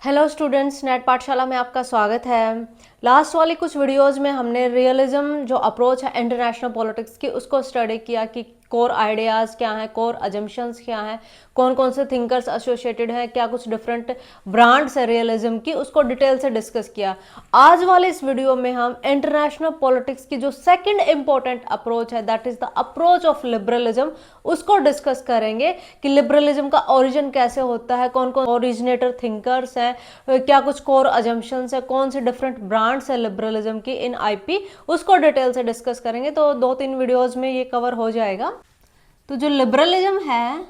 Hello students, net पाठशाला में आपका स्वागत है। लास्ट वाली कुछ वीडियोस में हमने रियलिज्म जो अप्रोच है इंटरनेशनल पॉलिटिक्स की उसको स्टडी किया कि कोर आइडियाज़ क्या हैं, कोर अजम्पशंस क्या हैं, कौन कौन से थिंकर्स एसोसिएटेड हैं, क्या कुछ डिफरेंट ब्रांड्स है रियलिज्म की, उसको डिटेल से डिस्कस किया। आज वाले इस वीडियो में हम इंटरनेशनल पॉलिटिक्स की जो सेकंड इंपॉर्टेंट अप्रोच है that is the approach of liberalism उसको डिस्कस करेंगे कि लिबरलिज्म का ओरिजिन कैसे होता है, कौन कौन ओरिजिनेटर थिंकर्स हैं, क्या कुछ कोर अजम्पशंस है, कौन से डिफरेंट ब्रांड्स है लिबरलिज्म की इन आईपी, उसको डिटेल से डिस्कस करेंगे। तो 2-3 वीडियोस में ये कवर हो जाएगा। तो जो लिबरलिज्म है,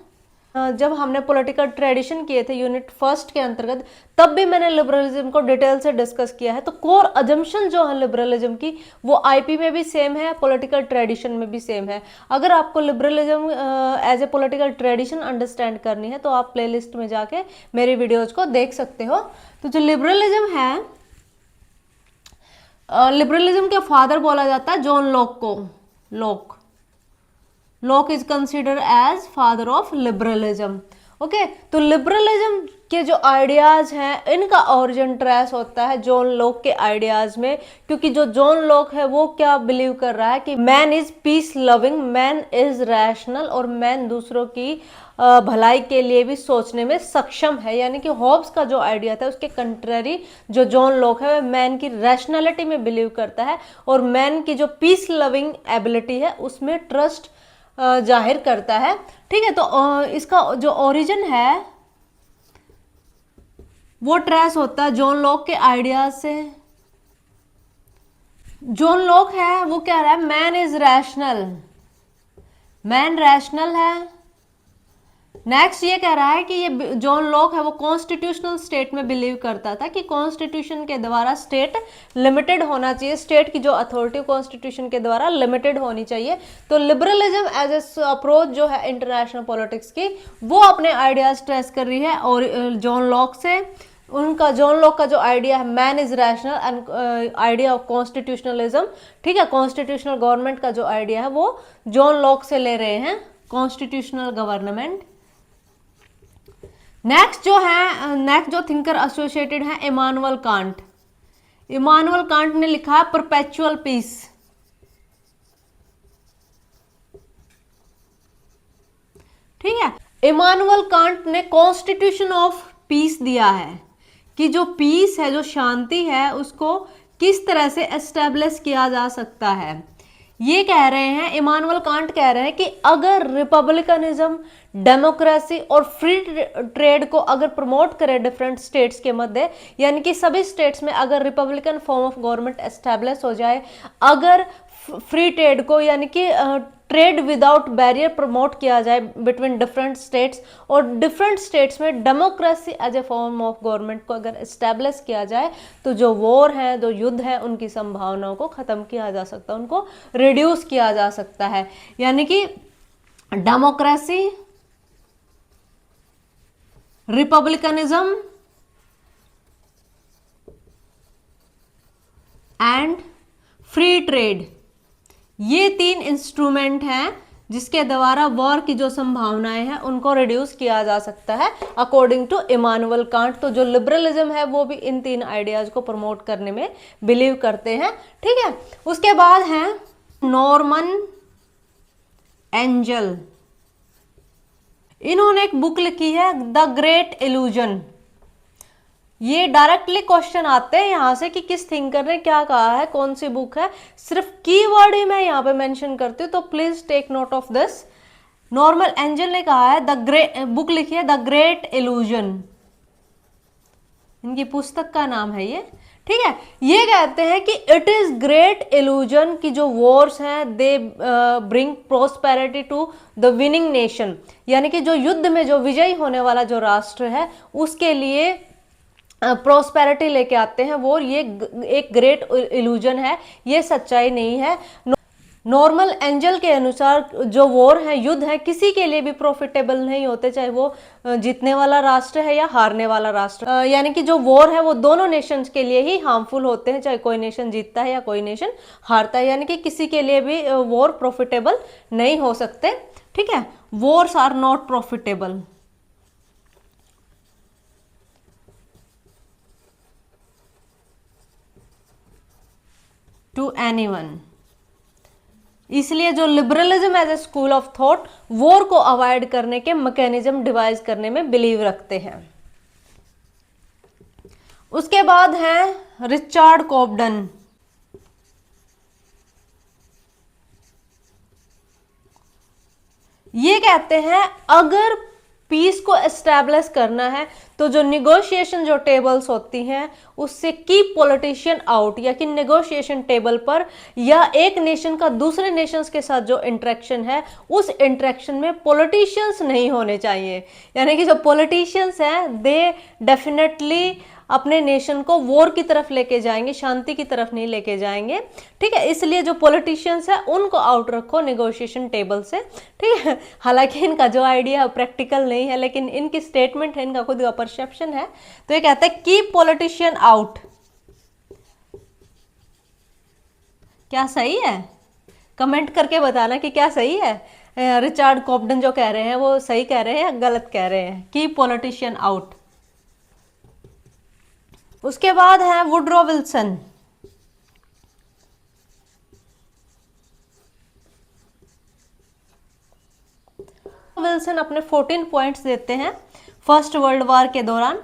जब हमने पॉलिटिकल ट्रेडिशन किए थे यूनिट फर्स्ट के अंतर्गत, तब भी मैंने लिबरलिज्म को डिटेल से डिस्कस किया है। तो कोर अजम्पशन जो है लिबरलिज्म की वो आईपी में भी सेम है, पॉलिटिकल ट्रेडिशन में भी सेम है। अगर आपको liberalism as a political tradition understand करनी है तो आप प्लेलिस्ट में जाके मेरी वीडियोज को देख सकते हो। तो जो लिबरलिज्म है, लिबरलिज्म के फादर बोला जाता है जॉन लॉक को। Locke is consider as father of liberalism. Okay, तो लिबरलिज्म के जो आइडियाज हैं इनका ओरिजिन ट्रेस होता है जॉन लॉक के आइडियाज में, क्योंकि जो जॉन लॉक है वो क्या बिलीव कर रहा है कि man is peace loving, man is rational और मैन दूसरों की भलाई के लिए भी सोचने में सक्षम है। यानी कि हॉब्स का जो आइडिया था उसके कंट्ररी जो जॉन लॉक है वह मैन की रैशनैलिटी में बिलीव करता है और मैन की जो पीस लविंग एबिलिटी है उसमें ट्रस्ट जाहिर करता है। ठीक है, तो इसका जो ओरिजिन है वो ट्रेस होता है जॉन लॉक के आइडियाज से। जॉन लॉक है वो कह रहा है man is rational, man rational है। नेक्स्ट ये कह रहा है कि ये जॉन लॉक है वो कॉन्स्टिट्यूशनल स्टेट में बिलीव करता था कि कॉन्स्टिट्यूशन के द्वारा स्टेट लिमिटेड होना चाहिए, स्टेट की जो अथॉरिटी कॉन्स्टिट्यूशन के द्वारा लिमिटेड होनी चाहिए। तो लिबरलिज्म एज ए अप्रोच जो है इंटरनेशनल पॉलिटिक्स की वो अपने आइडियाज ट्रेस कर रही है और जॉन लॉक से। उनका जॉन लॉक का जो आइडिया है man is rational and idea of constitutionalism, ठीक है, कॉन्स्टिट्यूशनल गवर्नमेंट का जो आइडिया है वो जॉन लॉक से ले रहे हैं, कॉन्स्टिट्यूशनल गवर्नमेंट। नेक्स्ट जो थिंकर एसोसिएटेड है इमानुअल कांट। इमानुअल कांट ने लिखा है परपेचुअल पीस। ठीक है, इमानुअल कांट ने कॉन्स्टिट्यूशन ऑफ पीस दिया है कि जो पीस है, जो शांति है, उसको किस तरह से एस्टेब्लिश किया जा सकता है। ये कह रहे हैं, इमानुअल कांट कह रहे हैं कि अगर रिपब्लिकनिज्म, डेमोक्रेसी और फ्री ट्रेड को अगर प्रमोट करे डिफरेंट स्टेट्स के मध्य, यानी कि सभी स्टेट्स में अगर Republican form of government establish हो जाए, अगर फ्री ट्रेड को यानी कि ट्रेड विदाउट बैरियर प्रमोट किया जाए बिटवीन डिफरेंट स्टेट्स और डिफरेंट स्टेट्स में democracy as a form of government को अगर एस्टेब्लिश किया जाए तो जो वॉर है, जो युद्ध है, उनकी संभावनाओं को खत्म किया जा सकता है, उनको रिड्यूस किया जा सकता है। यानी कि democracy, republicanism and free trade, ये 3 इंस्ट्रूमेंट हैं जिसके द्वारा वॉर की जो संभावनाएं हैं उनको रिड्यूस किया जा सकता है अकॉर्डिंग टू इमानुअल कांट। तो जो लिबरलिज्म है वो भी इन 3 आइडियाज को प्रमोट करने में बिलीव करते हैं। ठीक है, उसके बाद है नॉर्मन एंजल। इन्होंने एक बुक लिखी है द ग्रेट इल्यूजन। ये डायरेक्टली क्वेश्चन आते हैं यहां से कि किस थिंकर ने क्या कहा है, कौन सी बुक है, सिर्फ कीवर्ड ही मैं यहां पे मेंशन करती हूँ, तो please take note of this. Norman Angell ने कहा है बुक लिखी है द ग्रेट इल्यूजन, इनकी पुस्तक का नाम है ये। ठीक है, ये कहते हैं कि इट इज ग्रेट इल्यूजन की जो वॉर्स हैं they bring prosperity to the winning nation, यानी कि जो युद्ध में जो विजयी होने वाला जो राष्ट्र है उसके लिए प्रोस्पेरिटी लेके आते हैं वो, ये एक ग्रेट इल्यूजन है, ये सच्चाई नहीं है। नॉर्मल एंजल के अनुसार जो वॉर है, युद्ध है, किसी के लिए भी प्रॉफिटेबल नहीं होते, चाहे वो जीतने वाला राष्ट्र है या हारने वाला राष्ट्र। यानी कि जो वॉर है वो दोनों नेशंस के लिए ही हार्मफुल होते हैं, चाहे कोई नेशन जीतता है या कोई नेशन हारता है, यानी कि किसी के लिए भी वॉर प्रॉफिटेबल नहीं हो सकते। ठीक है, wars are not profitable. To anyone. इसलिए जो liberalism as a school of thought war को अवॉइड करने के मैकेनिज्म डिवाइस करने में बिलीव रखते हैं। उसके बाद है रिचर्ड कोबडन। ये कहते हैं अगर पीस को एस्टैब्लिश करना है तो जो निगोशिएशन जो टेबल्स होती हैं उससे कीप पॉलिटिशियन आउट, या कि निगोशिएशन टेबल पर या एक नेशन का दूसरे नेशंस के साथ जो इंटरेक्शन है उस इंटरेक्शन में पॉलिटिशियंस नहीं होने चाहिए। यानी कि जो पॉलिटिशियंस हैं दे डेफिनेटली अपने नेशन को वॉर की तरफ लेके जाएंगे, शांति की तरफ नहीं लेके जाएंगे। ठीक है, इसलिए जो पॉलिटिशियंस है उनको आउट रखो नेगोशिएशन टेबल से। ठीक है, हालांकि इनका जो आइडिया प्रैक्टिकल नहीं है लेकिन इनकी स्टेटमेंट है, इनका खुद का परसेप्शन है। तो ये कहता है कीप पॉलिटिशियन आउट। क्या सही है? कमेंट करके बताना कि क्या सही है। रिचर्ड कोबडन जो कह रहे हैं वो सही कह रहे हैं या गलत कह रहे हैं। Keep politician out. उसके बाद है वुडरो विल्सन। विल्सन अपने 14 पॉइंट्स देते हैं फर्स्ट वर्ल्ड वॉर के दौरान।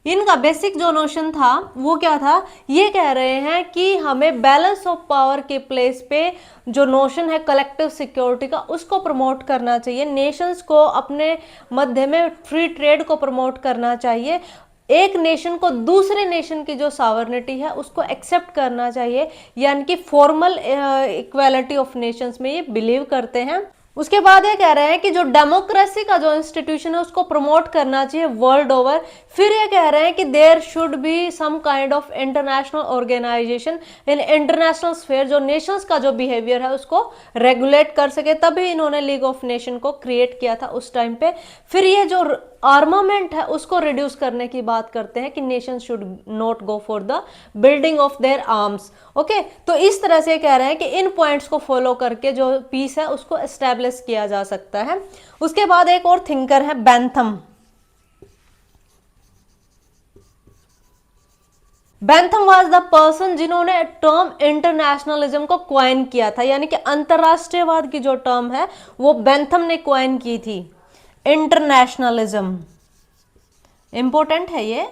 इनका बेसिक जो नोशन था वो क्या था, ये कह रहे हैं कि हमें बैलेंस ऑफ पावर के प्लेस पे जो नोशन है कलेक्टिव सिक्योरिटी का उसको प्रमोट करना चाहिए। नेशंस को अपने मध्य में फ्री ट्रेड को प्रमोट करना चाहिए। एक नेशन को दूसरे नेशन की जो सॉवरेनिटी है उसको एक्सेप्ट करना चाहिए, यानी कि फॉर्मल इक्वालिटी ऑफ नेशंस में ये बिलीव करते हैं। उसके बाद ये कह रहे हैं कि जो डेमोक्रेसी का जो इंस्टीट्यूशन है उसको प्रमोट करना चाहिए वर्ल्ड ओवर। फिर ये कह रहे हैं कि there should be some kind of international organization in international sphere, जो नेशंस का जो बिहेवियर है उसको रेगुलेट कर सके। तभी इन्होंने लीग ऑफ नेशन को क्रिएट किया था उस टाइम पे। फिर ये जो आर्मामेंट है उसको रिड्यूस करने की बात करते हैं कि nation should not go for the building of their arms. Okay, तो इस तरह से कह रहे हैं कि इन पॉइंट्स को फॉलो करके जो पीस है उसको एस्टैब्लिश किया जा सकता है। उसके बाद एक और थिंकर है Bentham. Bentham was the person जिन्होंने टर्म इंटरनेशनलिज्म को क्वाइन किया था, यानी कि अंतरराष्ट्रीयवाद की जो टर्म है वो बेंथम ने क्वाइन की थी। इंटरनेशनलिज्म इंपॉर्टेंट है, ये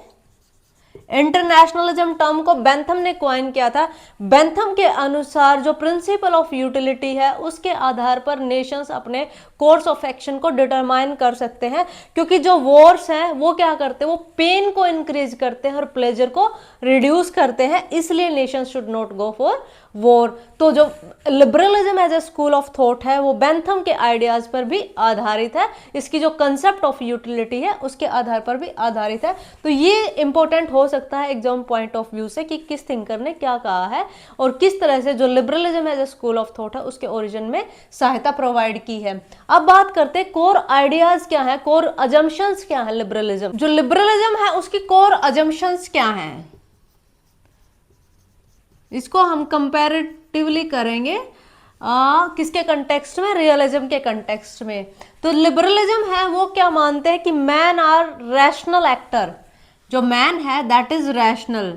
इंटरनेशनलिज्म टर्म को बेंथम ने क्वाइन किया था। बेंथम के अनुसार जो प्रिंसिपल ऑफ यूटिलिटी है उसके आधार पर नेशंस अपने कोर्स ऑफ एक्शन को डिटरमाइन कर सकते हैं, क्योंकि जो वॉर्स हैं वो क्या करते हैं, वो पेन को इंक्रीज करते हैं और प्लेजर को रिड्यूस करते हैं, इसलिए nations should not go for war. तो जो liberalism as a school of thought है वो बेंथम के आइडियाज पर भी आधारित है, इसकी जो कंसेप्ट ऑफ यूटिलिटी है उसके आधार पर भी आधारित है। तो ये इंपॉर्टेंट हो सकता है एग्जाम पॉइंट ऑफ व्यू से कि किस थिंकर ने क्या कहा है और किस तरह से जो liberalism as a school of thought है उसके ओरिजिन में सहायता प्रोवाइड की है। अब बात करते हैं कोर आइडियाज क्या है, कोर अजम्पशंस क्या है। लिबरलिज्म जो लिबरलिज्म है उसकी कोर अजम्पशंस क्या है, इसको हम कंपैरेटिवली करेंगे किसके कंटेक्स्ट में, रियलिज्म के कंटेक्स्ट में। तो लिबरलिज्म है वो क्या मानते हैं कि मैन आर रैशनल एक्टर। जो मैन है that is rational,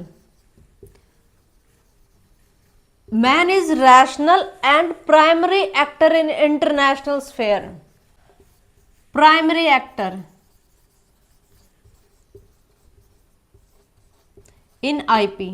man is rational and primary actor in international sphere. Primary actor in IP.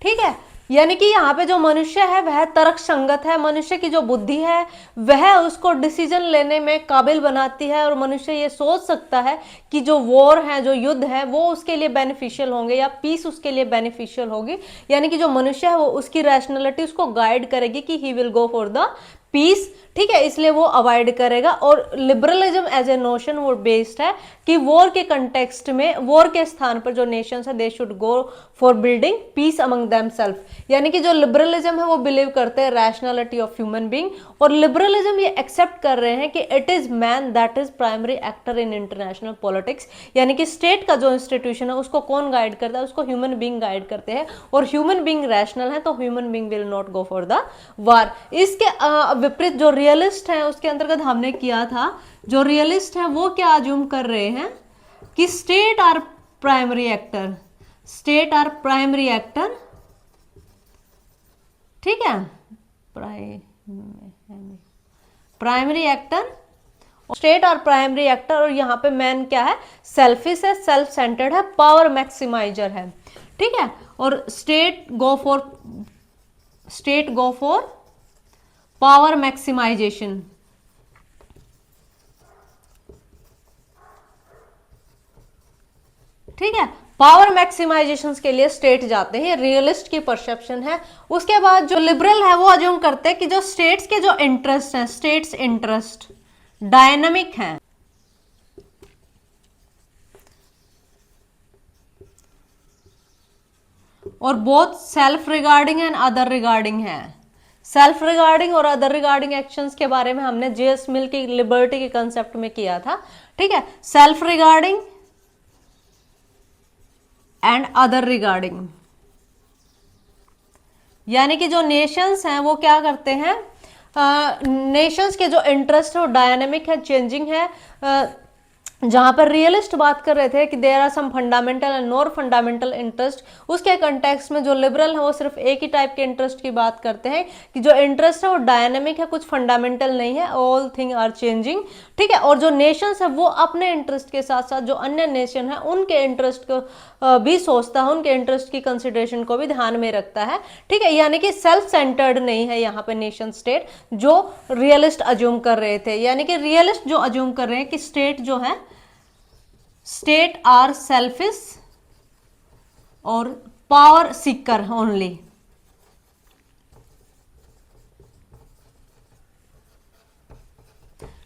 ठीक है, यानी कि यहाँ पे जो मनुष्य है वह तर्क संगत है, मनुष्य की जो बुद्धि है वह उसको डिसीजन लेने में काबिल बनाती है और मनुष्य ये सोच सकता है कि जो वॉर है, जो युद्ध है वो उसके लिए बेनिफिशियल होंगे या पीस उसके लिए बेनिफिशियल होगी। यानी कि जो मनुष्य है वो उसकी रैशनलिटी उसको गाइड करेगी कि he will go for the peace. ठीक है, इसलिए वो अवॉइड करेगा। और लिबरलिज्म एज ए नोशन वो बेस्ड है कि वॉर के कंटेक्स्ट में, वॉर के स्थान पर जो नेशंस है they should go for building peace among themselves. यानी कि जो लिबरलिज्म है वो बिलीव करते हैं रैशनलिटी ऑफ ह्यूमन बीइंग, और लिबरलिज्म ये एक्सेप्ट कर रहे हैं कि it is man that is primary actor in international politics. यानी कि स्टेट का जो इंस्टीट्यूशन है उसको कौन गाइड करता है, उसको ह्यूमन बीइंग गाइड करते हैं, और ह्यूमन बीइंग रैशनल है तो human being will not go for the war. इसके विपरीत जो रियलिस्ट है उसके अंतर्गत हमने किया था, जो रियलिस्ट है वो क्या अज्यूम कर रहे हैं कि state are primary actor, state are primary actor ठीक है, प्राइमरी एक्टर, स्टेट और प्राइमरी एक्टर, और यहाँ पे मैन क्या है, सेल्फिश है, सेल्फ सेंटर्ड है, पावर मैक्सिमाइजर है। ठीक है, और state go for power maximization. ठीक है, पावर मैक्सिमाइजेशन के लिए स्टेट जाते हैं, रियलिस्ट की परसेप्शन है। उसके बाद जो लिबरल है वो अज्यूम करते हैं कि जो स्टेट्स के जो इंटरेस्ट हैं, स्टेट्स इंटरेस्ट डायनामिक हैं, और both self regarding and other regarding है। सेल्फ रिगार्डिंग और अदर रिगार्डिंग एक्शंस के बारे में हमने जेएस मिल की लिबर्टी के कंसेप्ट में किया था। ठीक है, self regarding and other regarding, यानी कि जो नेशंस हैं वो क्या करते हैं, नेशंस के जो इंटरेस्ट है वो डायनेमिक है, चेंजिंग है। जहां पर रियलिस्ट बात कर रहे थे कि there are some fundamental and non fundamental interest, उसके कंटेक्स्ट में जो लिबरल है वो सिर्फ एक ही टाइप के इंटरेस्ट की बात करते हैं कि जो इंटरेस्ट है वो डायनेमिक है, कुछ फंडामेंटल नहीं है, ऑल थिंग आर चेंजिंग। ठीक है, और जो नेशंस है वो अपने इंटरेस्ट के साथ साथ जो अन्य नेशन है उनके इंटरेस्ट को भी सोचता है, उनके इंटरेस्ट की कंसिडरेशन को भी ध्यान में रखता है। ठीक है, यानी कि सेल्फ सेंटर्ड नहीं है यहाँ पे नेशन स्टेट, जो रियलिस्ट अज्यूम कर रहे थे। यानी कि रियलिस्ट जो अज्यूम कर रहे हैं कि स्टेट जो है, स्टेट आर सेल्फिश और पावर सीकर ओनली।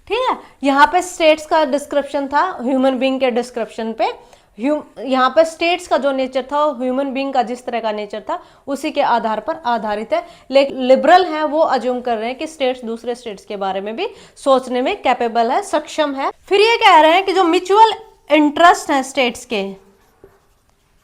ठीक है, यहां पे स्टेट्स का डिस्क्रिप्शन था ह्यूमन बीइंग के डिस्क्रिप्शन पे। यहाँ पे स्टेट्स का जो नेचर था, ह्यूमन बीइंग का जिस तरह का नेचर था उसी के आधार पर आधारित है। लेकिन लिबरल है वो अज्यूम कर रहे हैं कि स्टेट्स दूसरे स्टेट्स के बारे में भी सोचने में कैपेबल है, सक्षम है। फिर ये कह रहे हैं कि जो म्यूचुअल इंटरेस्ट है स्टेट्स के,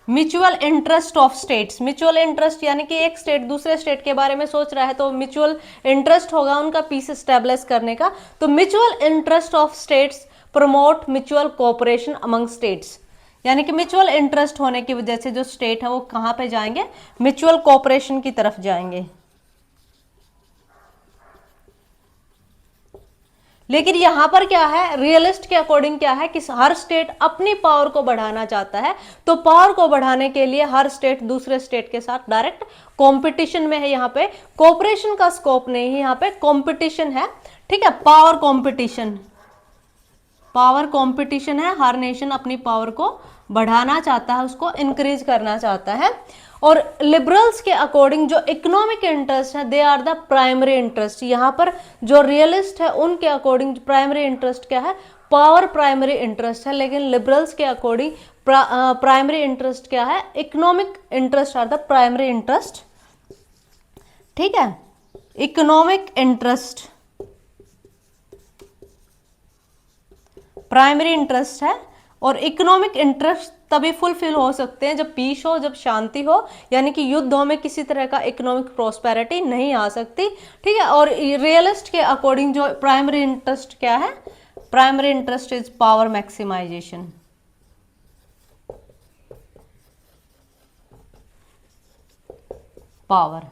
mutual interest of states, mutual interest यानी कि एक स्टेट दूसरे स्टेट के बारे में सोच रहा है तो म्यूचुअल इंटरेस्ट होगा उनका पीस एस्टेब्लिश करने का। तो mutual interest of states promote mutual cooperation among states, यानी कि म्यूचुअल इंटरेस्ट होने की वजह से जो स्टेट है वो कहां पे जाएंगे, म्यूचुअल कोऑपरेशन की तरफ जाएंगे। लेकिन यहां पर क्या है, रियलिस्ट के अकॉर्डिंग क्या है कि हर स्टेट अपनी पावर को बढ़ाना चाहता है, तो पावर को बढ़ाने के लिए हर स्टेट दूसरे स्टेट के साथ डायरेक्ट कंपटीशन में है। यहाँ पे कोऑपरेशन का स्कोप नहीं है, यहाँ पे कंपटीशन है। ठीक है, पावर कंपटीशन, पावर कंपटीशन है, हर नेशन अपनी पावर को बढ़ाना चाहता है, उसको इंक्रीज करना चाहता है। और लिबरल्स के अकॉर्डिंग जो इकोनॉमिक इंटरेस्ट है they are the primary interest. यहाँ पर जो रियलिस्ट है उनके अकॉर्डिंग प्राइमरी इंटरेस्ट क्या है, पावर प्राइमरी इंटरेस्ट है। लेकिन लिबरल्स के अकॉर्डिंग प्राइमरी इंटरेस्ट क्या है, economic interest are the primary interest. ठीक है, इकोनॉमिक इंटरेस्ट प्राइमरी इंटरेस्ट है। और इकोनॉमिक इंटरेस्ट तभी फुलफिल हो सकते हैं जब पीस हो, जब शांति हो, यानी कि युद्धों में किसी तरह का इकोनॉमिक प्रोस्पेरिटी नहीं आ सकती। ठीक है, और रियलिस्ट के अकॉर्डिंग जो प्राइमरी इंटरेस्ट क्या है, primary interest is power maximization. Power.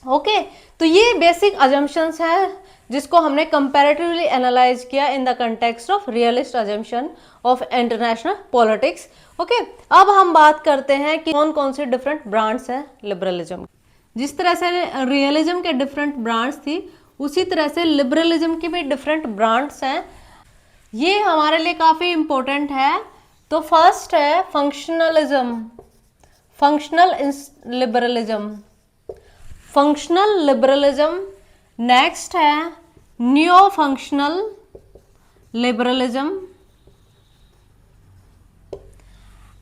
Okay, तो ये बेसिक अजम्पशंस है जिसको हमने कंपैरेटिवली एनालाइज किया in the context of realist assumption of international politics. Okay, अब हम बात करते हैं कि कौन कौन से डिफरेंट ब्रांड्स हैं लिबरलिज्म। जिस तरह से रियलिज्म के डिफरेंट ब्रांड्स थी उसी तरह से लिबरलिज्म के भी डिफरेंट ब्रांड्स हैं। ये हमारे लिए काफी इंपॉर्टेंट है। तो फर्स्ट है functionalism, functional liberalism, functional liberalism. Next है न्यो फंक्शनल लिबरलिज्म।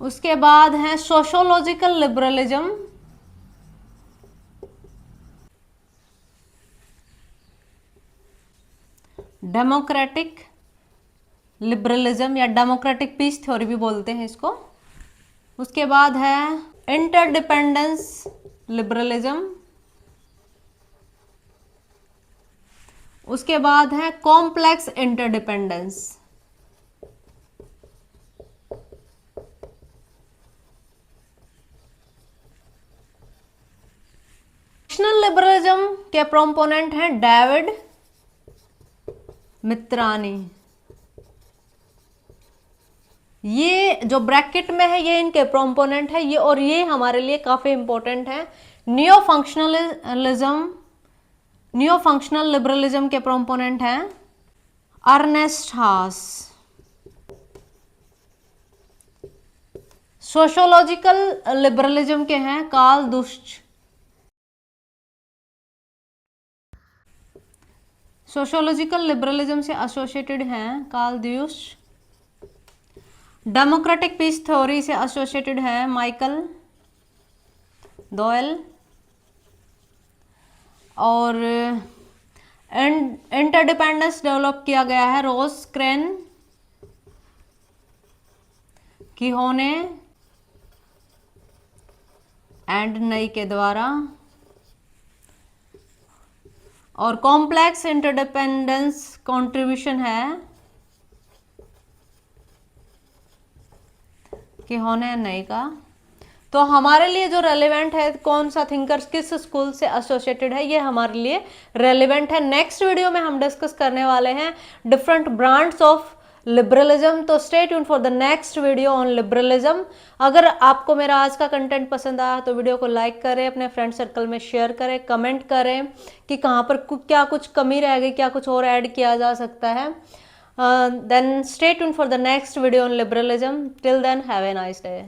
उसके बाद है सोशोलॉजिकल लिबरलिज्म। डेमोक्रेटिक लिबरलिज्म या डेमोक्रेटिक पीस थ्योरी भी बोलते हैं इसको। उसके बाद है इंटरडिपेंडेंस लिबरलिज्म। उसके बाद है कॉम्प्लेक्स इंटरडिपेंडेंस। लिबरलिज्म के प्रोपोनेंट हैं डेविड मित्रानी। ये जो ब्रैकेट में है ये इनके प्रोपोनेंट है, ये और ये हमारे लिए काफी इंपॉर्टेंट है। न्यू फंक्शनल लिबरलिज्म के प्रोपोनेंट हैं अर्नेस्ट हास। सोशियोलॉजिकल लिबरलिज्म के हैं कार्ल दुश्च। सोशियोलॉजिकल लिबरलिज्म से एसोसिएटेड हैं कार्ल दुश्च। डेमोक्रेटिक पीस थ्योरी से एसोसिएटेड है माइकल डॉयल। और इंटरडिपेंडेंस डेवलप किया गया है रोसक्रेन कीहोने एंड नई के द्वारा। और कॉम्प्लेक्स इंटरडिपेंडेंस कंट्रीब्यूशन है कीहोने नई का। तो हमारे लिए जो रेलेवेंट है कौन सा थिंकर्स किस स्कूल से एसोसिएटेड है, ये हमारे लिए रेलेवेंट है। नेक्स्ट वीडियो में हम डिस्कस करने वाले हैं डिफरेंट ब्रांड्स ऑफ लिबरलिज्म। तो stay tune for the next video on liberalism. अगर आपको मेरा आज का कंटेंट पसंद आया तो वीडियो को लाइक करें, अपने फ्रेंड सर्कल में शेयर करें, कमेंट करें कि कहाँ पर क्या कुछ कमी रह गई, क्या कुछ और ऐड किया जा सकता है। Then stay tuned for the next video on liberalism. Till then, have a nice day.